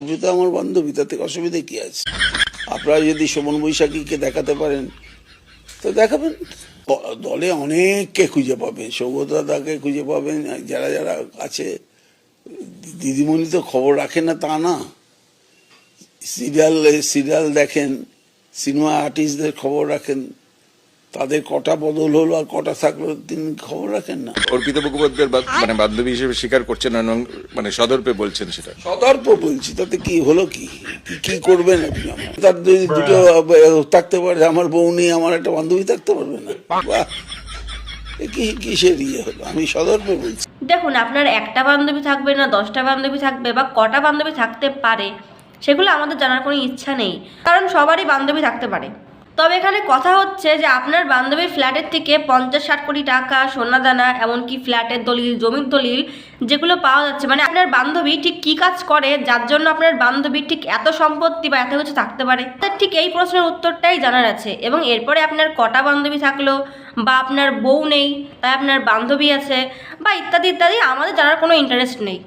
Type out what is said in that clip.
সবই তো আমার বান্ধবী, তাতে অসুবিধা কি আছে? আপনারা যদি শোভন বৈশাখীকে দেখাতে পারেন তো দেখাবেন। দলে অনেককে খুঁজে পাবেন, সৌগতদাকে খুঁজে পাবেন, যারা যারা আছে। দিদিমণি তো খবর রাখেন না তা না, সিরিয়াল দেখেন, সিনেমা আর্টিস্টদের খবর রাখেন, তাদের কটা বদল হলো আর কটা থাকলো তিনি খবর রাখেন না। অর্পিতা মুখোপাধ্যায়ের মানে বান্ধবী হিসেবে স্বীকার করছেন না, মানে সদর্পে বলছেন সেটা। সতর্ক বলছি, তাতে কি হলো, কি করবেন আপনি? আমার তার যদি দুটো থাকতে পারে, আমার বউ নেই, আমার একটা বান্ধবী থাকতে পারবে না? বাহ, কিসের ইয়ে হলো? আমি সদর্পে বলছি। দেখুন, আপনার একটা বান্ধবী থাকবে না 10টা বান্ধবী থাকবে বা কটা বান্ধবী থাকতে পারে, সেগুলো আমাদের জানার কোনো ইচ্ছা নেই, কারণ সবারই বান্ধবী থাকতে পারে। তবে এখানে কথা হচ্ছে যে আপনার বান্ধবীর ফ্ল্যাটের থেকে 50-60 কোটি টাকা সোনা দানা, এমনকি ফ্ল্যাটের দলিল, জমির দলিল যেগুলো পাওয়া যাচ্ছে, মানে আপনার বান্ধবী ঠিক কী কাজ করে যার জন্য আপনার বান্ধবী ঠিক এত সম্পত্তি বা এত কিছু থাকতে পারে, তার ঠিক এই প্রশ্নের উত্তরটাই জানার আছে। এবং এরপরে আপনার কটা বান্ধবী থাকলো, বা আপনার বউ নেই তাই আপনার বান্ধবী আছে, বা ইত্যাদি ইত্যাদি, আমাদের জানার কোনো ইন্টারেস্ট নেই।